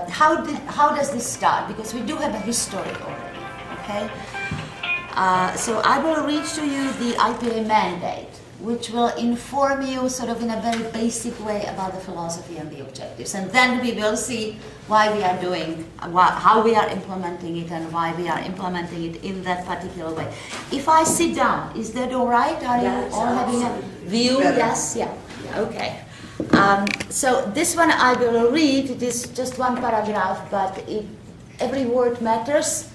how does this start? Because we do have a historical, okay? So I will read to you the IPA mandate, which will inform you sort of in a very basic way about the philosophy and the objectives. And then we will see why we are doing, how we are implementing it and why we are implementing it in that particular way. If I sit down, is that all right? Are you all having a view? Yes? Yeah. Okay. So this one I will read. It is just one paragraph, but every word matters.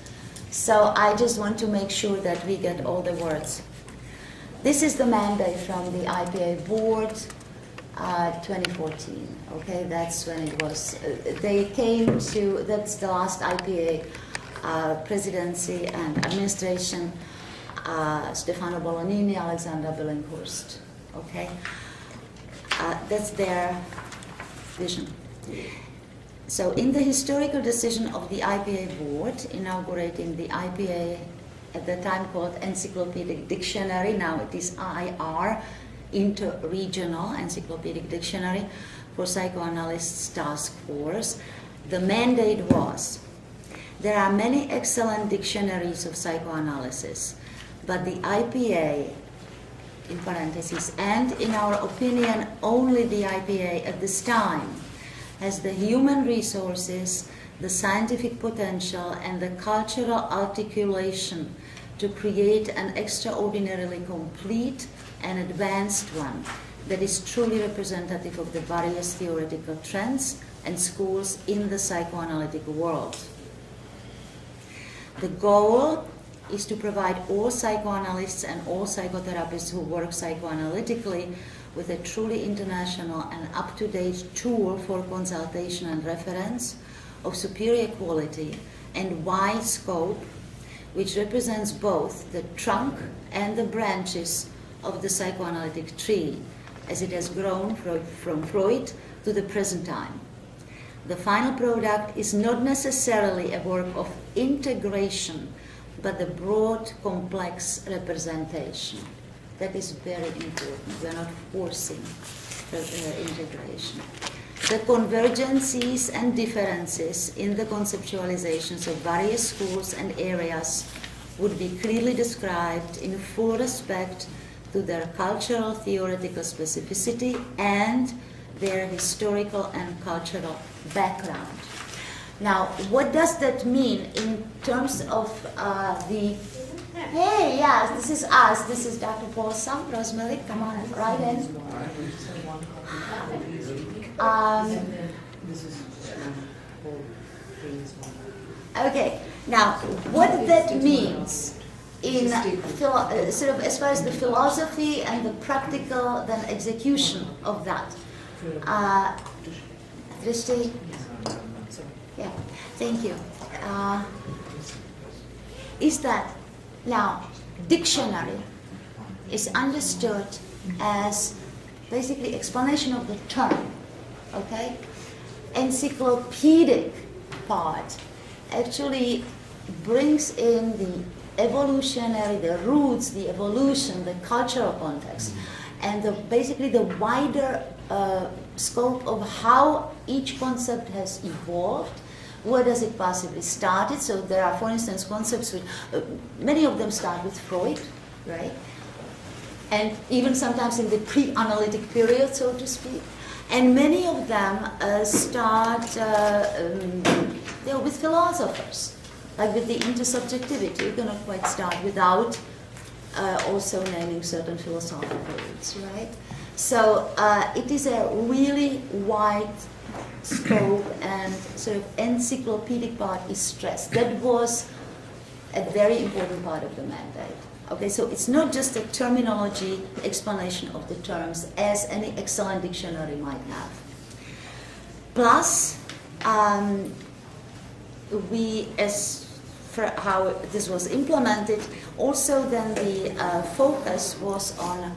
So I just want to make sure that we get all the words. This is the mandate from the IPA board, 2014. Okay, that's when it was. They came to. That's the last IPA presidency and administration. Stefano Bolognini, Alexander Billinghurst. Okay, that's their vision. So, in the historical decision of the IPA board inaugurating the IPA, at the time called Encyclopedic Dictionary, now it is IR, Inter-Regional Encyclopedic Dictionary for Psychoanalysts Task Force, the mandate was, there are many excellent dictionaries of psychoanalysis, but the IPA, in parentheses, and in our opinion only the IPA at this time, has the human resources, the scientific potential, and the cultural articulation to create an extraordinarily complete and advanced one that is truly representative of the various theoretical trends and schools in the psychoanalytic world. The goal is to provide all psychoanalysts and all psychotherapists who work psychoanalytically with a truly international and up-to-date tool for consultation and reference of superior quality and wide scope, which represents both the trunk and the branches of the psychoanalytic tree as it has grown from Freud to the present time. The final product is not necessarily a work of integration, but the broad, complex representation. That is very important. We are not forcing integration. The convergencies and differences in the conceptualizations of various schools and areas would be clearly described in full respect to their cultural theoretical specificity and their historical and cultural background. Now, what does that mean in terms of the... Hey, yes, this is us. This is Dr. Balsam, Rosemary, come on, right in. Okay, now, what that means in sort of as far as the philosophy and the practical then execution of that. Drishti? Yeah, thank you. Is that now dictionary is understood as basically explanation of the term, okay? Encyclopedic part actually brings in the evolutionary, the roots, the evolution, the cultural context, and basically the wider scope of how each concept has evolved. Where does it possibly started? So there are, for instance, concepts which many of them start with Freud, right? And even sometimes in the pre-analytic period, so to speak. And many of them start with philosophers, like with the intersubjectivity. You cannot quite start without also naming certain philosophical roots, right? So it is a really wide scope, and sort of encyclopedic part is stressed. That was a very important part of the mandate. Okay, so it's not just a terminology explanation of the terms as any excellent dictionary might have. Plus, we, as for how this was implemented, also then the focus was on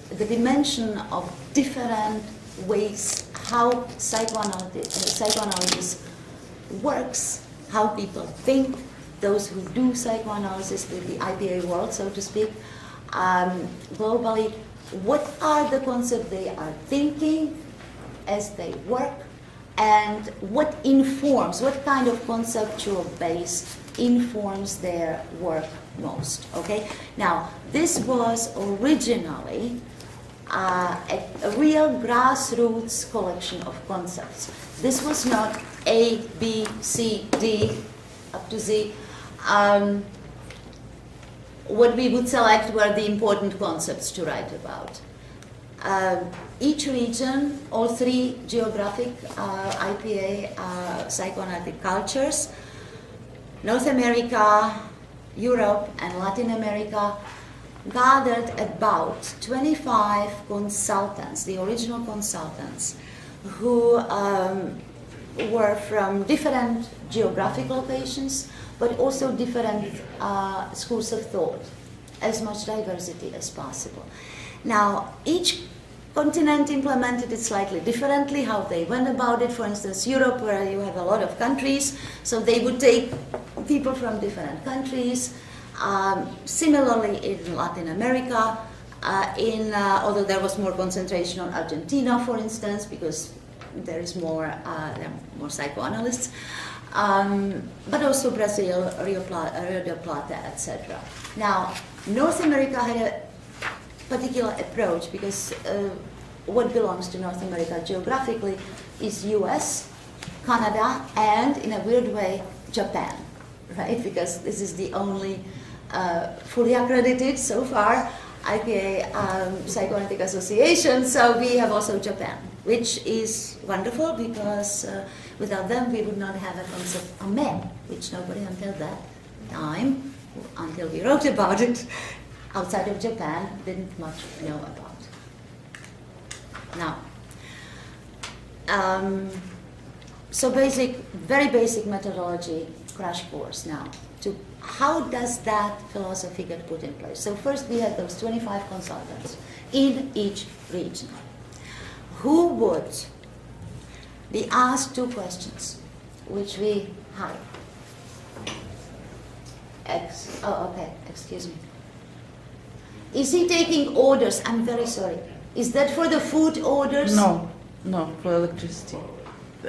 the dimension of different ways how psychoanalysis works, how people think, those who do psychoanalysis with the IPA world, so to speak, globally, what are the concepts they are thinking, as they work, and what informs, what kind of conceptual base informs their work most. Okay? Now, this was originally a real grassroots collection of concepts. This was not A, B, C, D, up to Z. What we would select were the important concepts to write about. Each region, all three geographic IPA psychoanalytic cultures, North America, Europe, and Latin America, gathered about 25 consultants, the original consultants, who were from different geographic locations, but also different schools of thought, as much diversity as possible. Now, each continent implemented it slightly differently, how they went about it. For instance, Europe, where you have a lot of countries, so they would take people from different countries. Similarly, in Latin America, although there was more concentration on Argentina, for instance, because there are more psychoanalysts, but also Brazil, Rio de Plata, etc. Now, North America had a particular approach because what belongs to North America geographically is US, Canada, and in a weird way, Japan, right? Because this is the only fully accredited so far IPA Psychoanalytic Association, so we have also Japan, which is wonderful because without them we would not have a concept of men, which nobody until that time, until we wrote about it, outside of Japan, didn't much know about. Now, so very basic methodology crash course now. How does that philosophy get put in place? So first we had those 25 consultants in each region who would be asked two questions, which we had. Excuse me. Is he taking orders? I'm very sorry. Is that for the food orders? No, for electricity.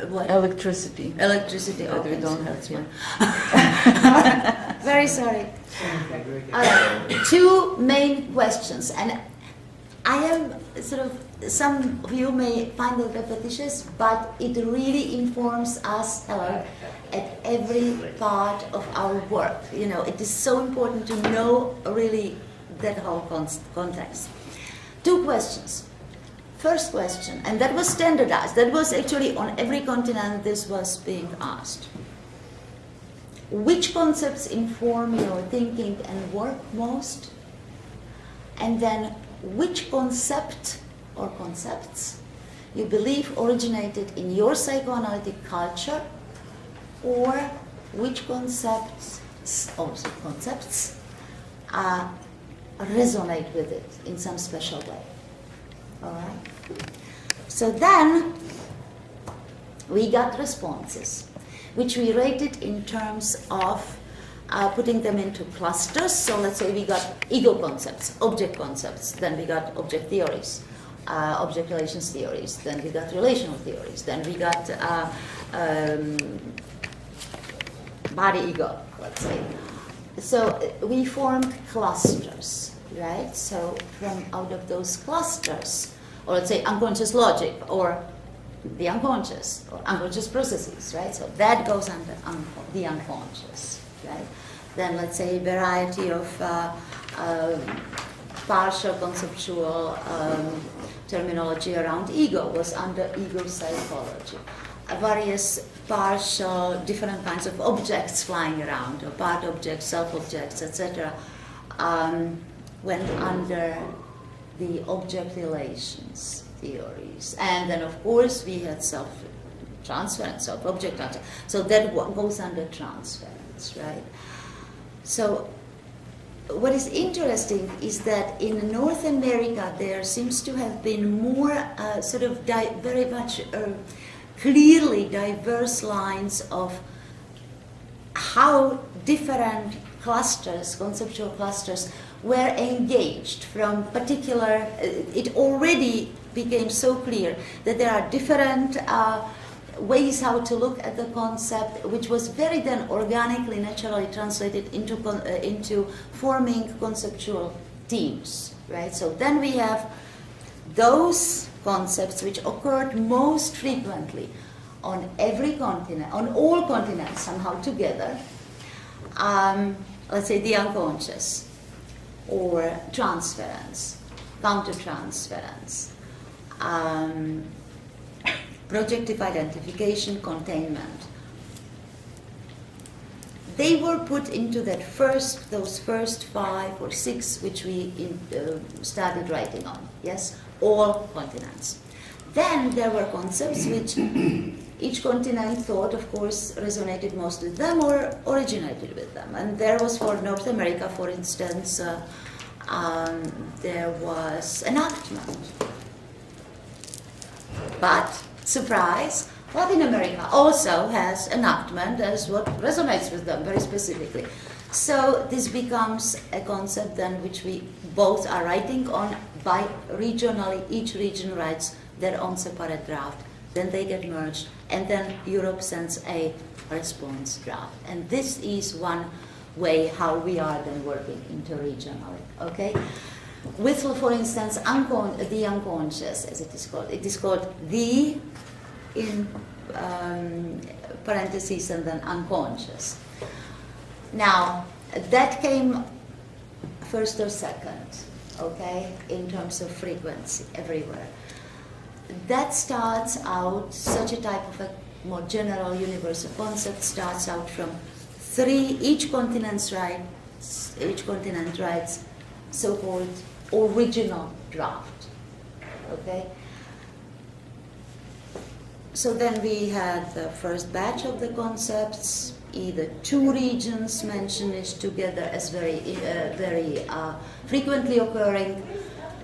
What? Electricity. Electricity. That we don't have here. Very sorry. Two main questions, and I am some of you may find it repetitious, but it really informs us at every part of our work. You know, it is so important to know really that whole context. Two questions. First question, and that was standardized. That was actually on every continent this was being asked. Which concepts inform your thinking and work most? And then which concept or concepts you believe originated in your psychoanalytic culture, or which concepts resonate with it in some special way. All right? So then we got responses, which we rated in terms of putting them into clusters. So let's say we got ego concepts, object concepts, then we got object theories, object relations theories, then we got relational theories, then we got body ego, let's say. So we formed clusters, right? So from out of those clusters, or let's say unconscious logic, or the unconscious, or unconscious processes, right? So that goes under the unconscious, right? Then let's say a variety of partial conceptual terminology around ego was under ego psychology. Various partial, different kinds of objects flying around, or part objects, self-objects, etc., went under the object relations theories. And then, of course, we had self-transference, self-object transfer. So that goes under transference, right? So what is interesting is that in North America there seems to have been more very much clearly diverse lines of how different clusters, conceptual clusters, were engaged from particular, it already became so clear that there are different ways how to look at the concept, which was very then organically, naturally translated into forming conceptual teams, right? So then we have those concepts which occurred most frequently on every continent, on all continents somehow together. Let's say the unconscious, or transference, countertransference, projective identification, containment. They were put into those first 5 or 6 which we started writing on, yes, all continents. Then there were concepts which each continent thought, of course, resonated most with them or originated with them. And there was, for North America, for instance, there was enactment. But, surprise, Latin America also has enactment as what resonates with them very specifically. So this becomes a concept then which we both are writing on bi-regionally. Each region writes their own separate draft. Then they get merged, and then Europe sends a response draft. And this is one way how we are then working interregionally, okay? With, for instance, the unconscious, as it is called the, in parentheses, and then unconscious. Now, that came first or second, okay, in terms of frequency everywhere. That starts out, such a type of a more general universal concept starts out from 3, each continent writes so-called original draft, okay? So then we had the first batch of the concepts, either 2 regions mentioned together as very frequently occurring.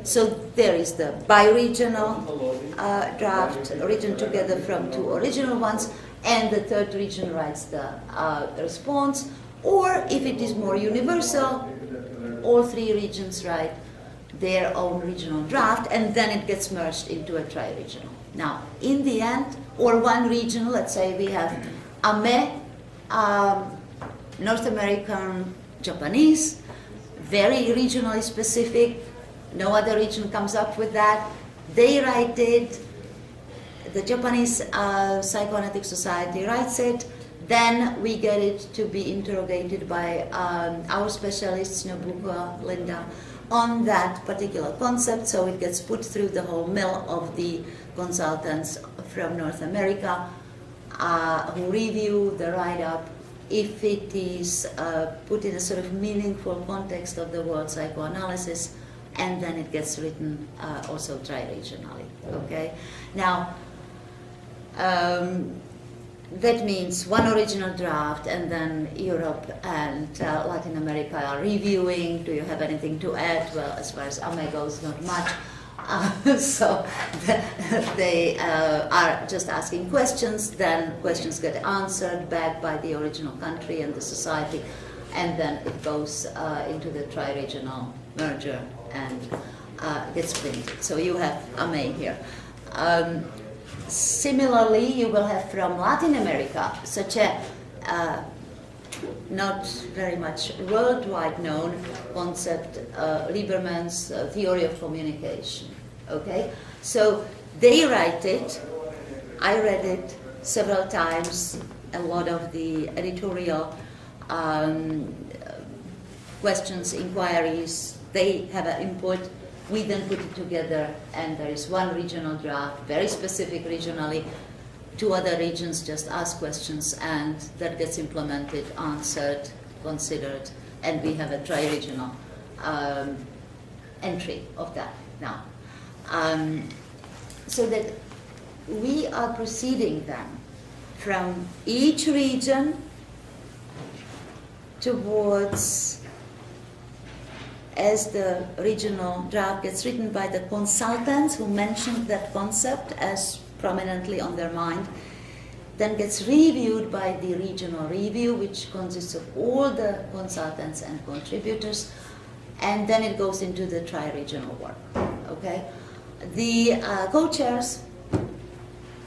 So there is the bi-regional draft written together from 2 original ones, and the 3rd region writes the response. Or if it is more universal, all 3 regions write their own regional draft, and then it gets merged into a tri-regional. Now, in the end, or one region, let's say we have AME, North American Japanese, very regionally specific. No other region comes up with that. They write it, the Japanese Psychoanalytic Society writes it, then we get it to be interrogated by our specialists, Nobuko, Linda, on that particular concept, so it gets put through the whole mill of the consultants from North America who review the write-up if it is put in a sort of meaningful context of the world psychoanalysis, and then it gets written also tri-regionally, okay? Now, that means one original draft, and then Europe and Latin America are reviewing. Do you have anything to add? Well, as far as AME goes, not much. So they are just asking questions, then questions get answered back by the original country and the society, and then it goes into the tri-regional merger and gets printed. So you have AME here. Similarly, you will have from Latin America such a not very much worldwide known concept, Lieberman's theory of communication. Okay, so they write it. I read it several times. A lot of the editorial questions, inquiries, they have an input. We then put it together, and there is one regional draft, very specific regionally. 2 other regions just ask questions, and that gets implemented, answered, considered, and we have a tri-regional entry of that now. So that we are proceeding then from each region towards, as the regional draft gets written by the consultants who mentioned that concept as prominently on their mind, then gets reviewed by the regional review, which consists of all the consultants and contributors, and then it goes into the tri-regional work, okay? The co-chairs,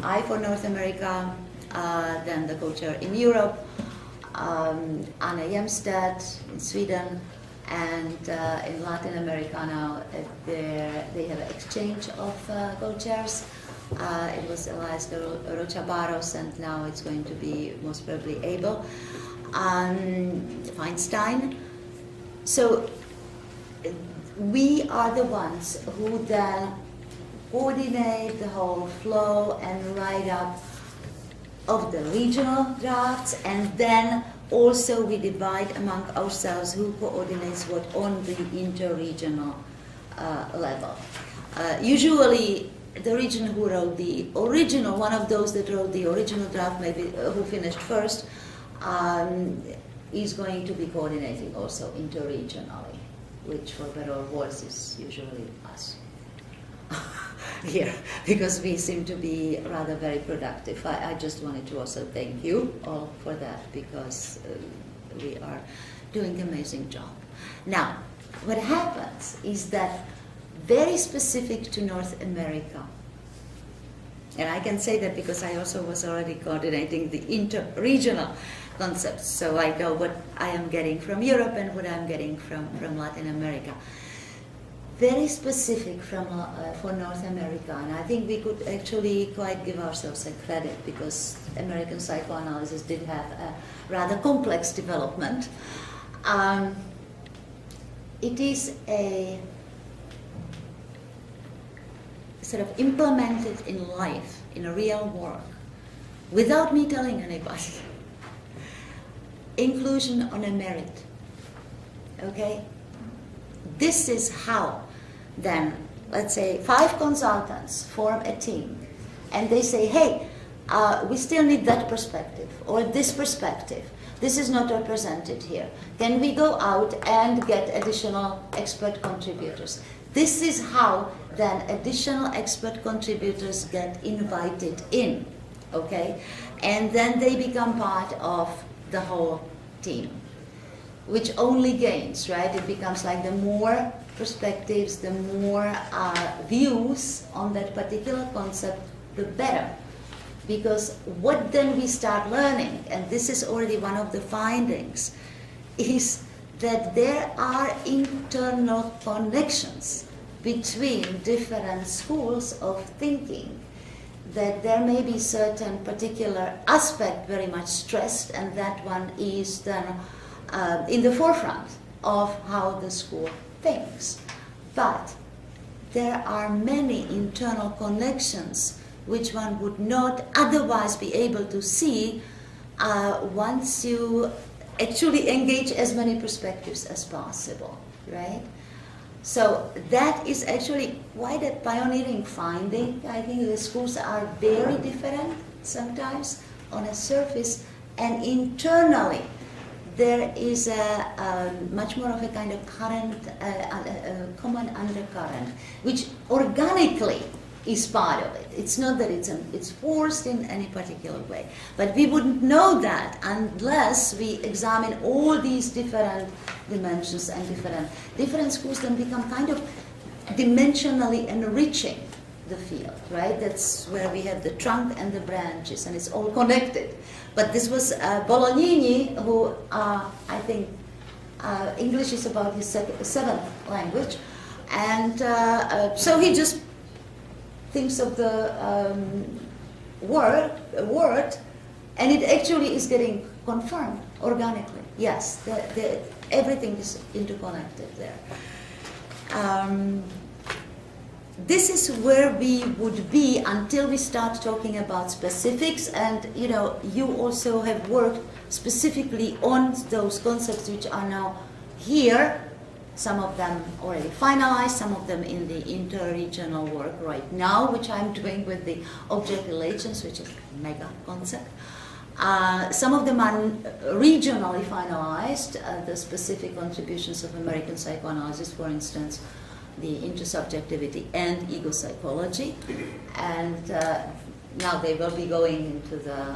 I for North America, then the co-chair in Europe, Anna Jämstad in Sweden, and in Latin America now they have an exchange of co-chairs. It was Elias Rocha Barros, and now it's going to be most probably Abel Feinstein. So we are the ones who then coordinate the whole flow and write up of the regional drafts, and then also we divide among ourselves who coordinates what on the interregional level. Usually the region who wrote the original, one of those that wrote the original draft, maybe who finished first, is going to be coordinating also interregionally, which for better or worse is usually us here, because we seem to be rather very productive. I just wanted to also thank you all for that, because we are doing an amazing job. Now, what happens is that very specific to North America, and I can say that because I also was already coordinating the interregional concepts, so I know what I am getting from Europe and what I'm getting from Latin America. Very specific for North America, and I think we could actually quite give ourselves a credit, because American psychoanalysis did have a rather complex development. It is a sort of implemented in life, in a real work, without me telling anybody. Inclusion on a merit, okay? This is how then, let's say, 5 consultants form a team, and they say, hey, we still need that perspective, or this perspective. This is not represented here. Can we go out and get additional expert contributors? This is how then additional expert contributors get invited in, okay? And then they become part of the whole team, which only gains, right? It becomes like the more perspectives, the more views on that particular concept, the better. Because what then we start learning, and this is already one of the findings, is that there are internal connections between different schools of thinking, that there may be certain particular aspect very much stressed, and that one is then in the forefront of how the school thinks. But there are many internal connections which one would not otherwise be able to see once you actually engage as many perspectives as possible, right? So that is actually quite a pioneering finding. I think the schools are very different sometimes on a surface, and internally there is a much more of a kind of current, common undercurrent, which organically is part of it. It's not that it's forced in any particular way. But we wouldn't know that unless we examine all these different dimensions, and different schools then become kind of dimensionally enriching the field, right? That's where we have the trunk and the branches, and it's all connected. But this was Bolognini, who I think English is about his 7th language, and so he just thinks of the word, and it actually is getting confirmed organically. Yes, everything is interconnected there. This is where we would be until we start talking about specifics, and you also have worked specifically on those concepts which are now here. Some of them already finalized, some of them in the interregional work right now, which I'm doing with the object relations, which is a mega concept. Some of them are regionally finalized, the specific contributions of American psychoanalysis, for instance, the intersubjectivity and ego psychology. And now they will be going into the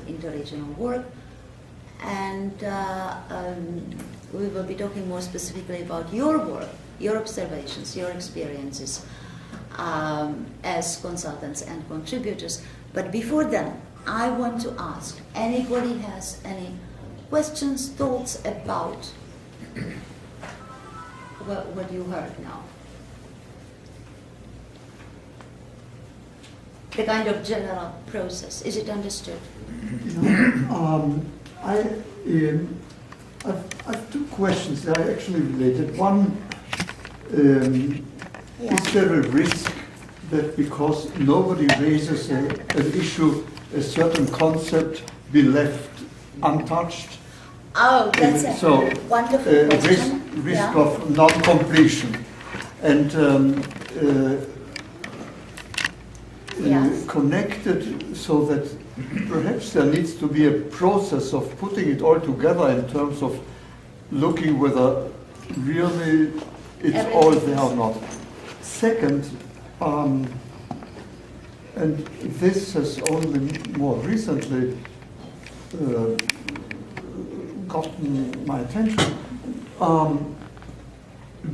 interregional work. And we will be talking more specifically about your work, your observations, your experiences as consultants and contributors. But before then, I want to ask, anybody has any questions, thoughts about what you heard now? The kind of general process, is it understood? I've two questions. They are actually related. One, is there a risk that because nobody raises an issue, a certain concept be left untouched? Oh, that's a wonderful question. Risk of non-completion. And connected so that perhaps there needs to be a process of putting it all together in terms of looking whether really it's all there or not. Second, and this has only more recently gotten my attention,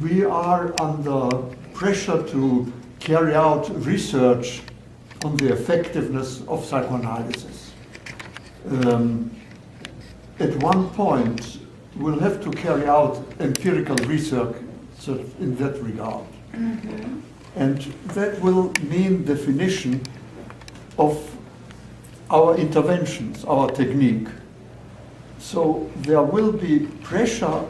we are under pressure to carry out research on the effectiveness of psychoanalysis. At one point, we'll have to carry out empirical research in that regard. Mm-hmm. And that will mean definition of our interventions, our technique. So there will be pressure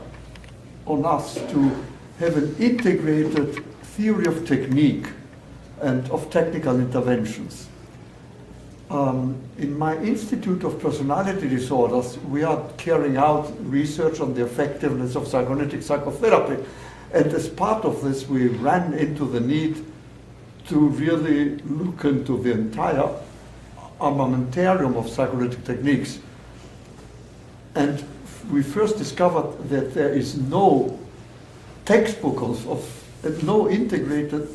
on us to have an integrated theory of technique and of technical interventions. In my Institute of Personality Disorders, we are carrying out research on the effectiveness of psychoanalytic psychotherapy. And as part of this, we ran into the need to really look into the entire armamentarium of psychoanalytic techniques. And we first discovered that there is no textbook no integrated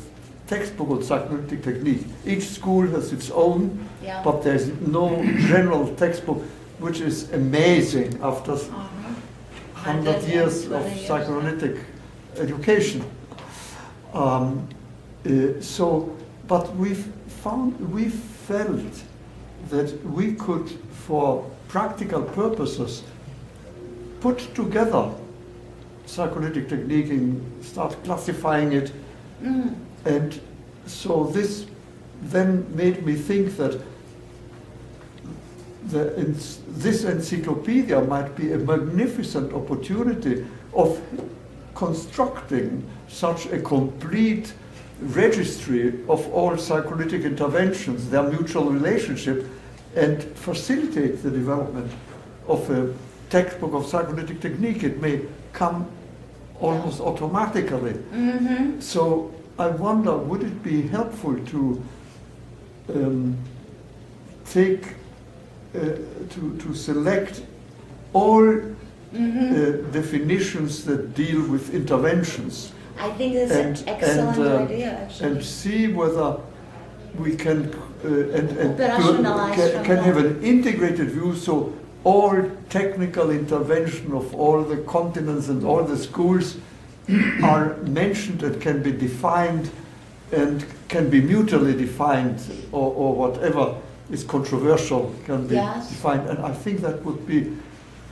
textbook on psychoanalytic technique. Each school has its own, but there's no general textbook, which is amazing after 100 years of psychoanalytic education. But we felt that we could, for practical purposes, put together psychoanalytic technique and start classifying it. And so this then made me think that this encyclopedia might be a magnificent opportunity of constructing such a complete registry of all psychoanalytic interventions, their mutual relationship, and facilitate the development of a textbook of psychoanalytic technique. It may come almost automatically. Mm-hmm. So I wonder, would it be helpful to to select all definitions that deal with interventions? I think that's an excellent idea, actually. And see whether we can operationalize can have an integrated view, so all technical intervention of all the continents and all the schools are mentioned and can be defined and can be mutually defined, or whatever is controversial can be defined. And I think that would be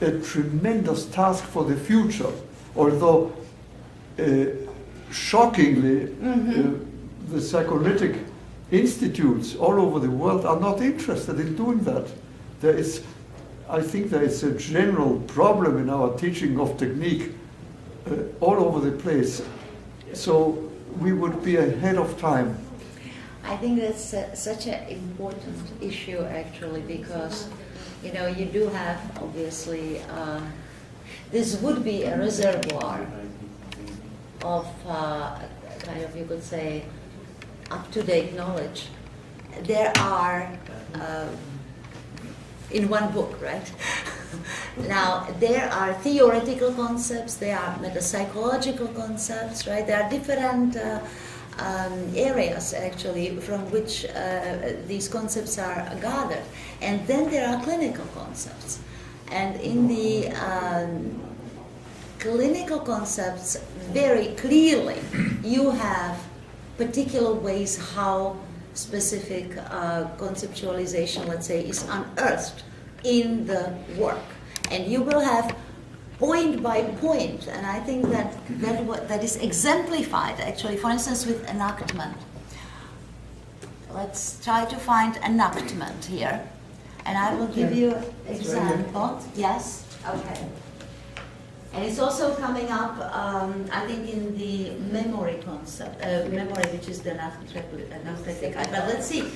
a tremendous task for the future, although shockingly the psychoanalytic institutes all over the world are not interested in doing that. I think there is a general problem in our teaching of technique all over the place. So we would be ahead of time. I think that's such an important issue, actually, because you do have, obviously, this would be a reservoir of kind of, you could say, up-to-date knowledge. There are, in one book, right? Now, there are theoretical concepts, there are metapsychological concepts, right? There are different areas, actually, from which these concepts are gathered. And then there are clinical concepts. And in the clinical concepts, very clearly, you have particular ways how specific conceptualization, let's say, is unearthed in the work. And you will have point by point, and I think that is exemplified actually, for instance, with enactment. Let's try to find enactment here, and I will give you an example. Yes? Okay. And it's also coming up, I think, in the memory concept, memory, which is the anesthetic. But let's see,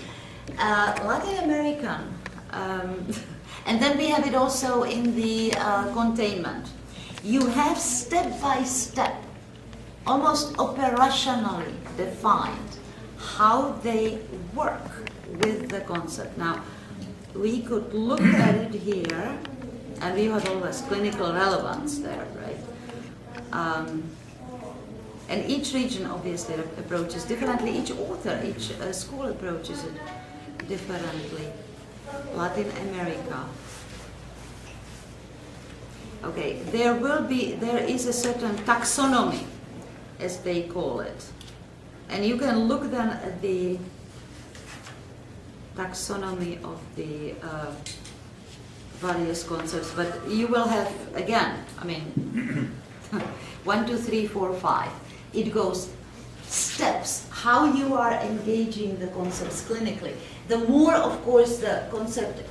Latin American, and then we have it also in the containment. You have step by step, almost operationally defined how they work with the concept. Now, we could look at it here, and we have always clinical relevance there, right? And each region obviously approaches differently. Each author, each school approaches it differently. Latin America. Okay, there is a certain taxonomy, as they call it. And you can look then at the taxonomy of the various concepts, but you will have, again, I mean, 1, 2, 3, 4, 5. It goes steps, how you are engaging the concepts clinically. The more, of course, the concept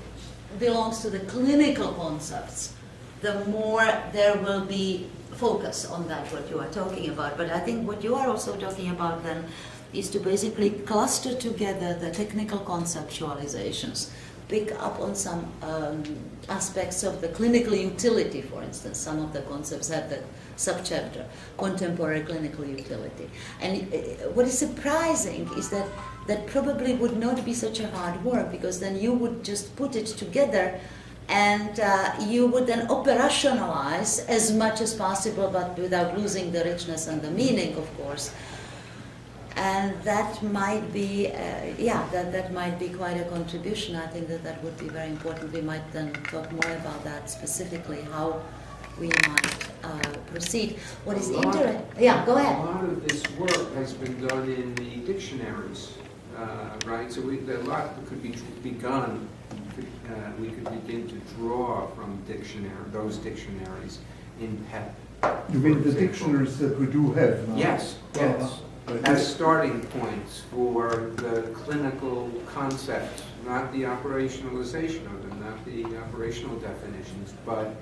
belongs to the clinical concepts, the more there will be focus on that, what you are talking about. But I think what you are also talking about then is to basically cluster together the technical conceptualizations, pick up on some aspects of the clinical utility, for instance. Some of the concepts have the subchapter, contemporary clinical utility. And what is surprising is that that probably would not be such a hard work, because then you would just put it together and you would then operationalize as much as possible, but without losing the richness and the meaning, of course. And that might be, that might be quite a contribution. I think that would be very important. We might then talk more about that specifically, how we might proceed. What is interesting? Yeah, go ahead. A lot of this work has been done in the dictionaries, right? So a lot could be begun. We could begin to draw from those dictionaries in PEP. You mean the dictionaries that we do have now? Yes, yes. As starting points for the clinical concepts, not the operationalization of them, not the operational definitions, but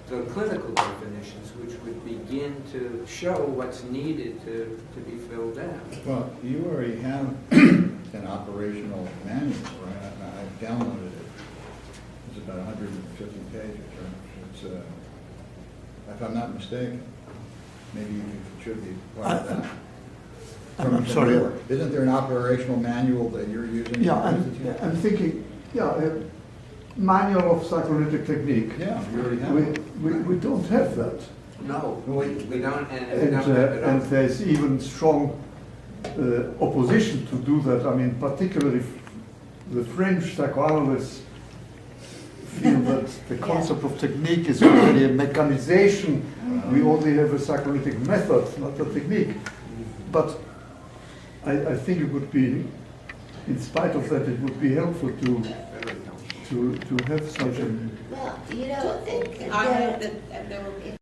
the clinical definitions, which would begin to show what's needed to be filled in. Well, you already have an operational manual, right? I downloaded it. It's about 150 pages, right? It's, if I'm not mistaken, maybe you can contribute part of that. I'm sorry. Isn't there an operational manual that you're using? Yeah, I'm thinking, a manual of psychoanalytic technique. Yeah, you already have it. We don't have that. No, we don't, and we don't have it. And there's even strong opposition to do that. I mean, particularly the French psychoanalysts feel that the concept of technique is already a mechanization. We only have a psychoanalytic method, not a technique. But I think it would be, in spite of that, it would be helpful to have such a... Well, you know,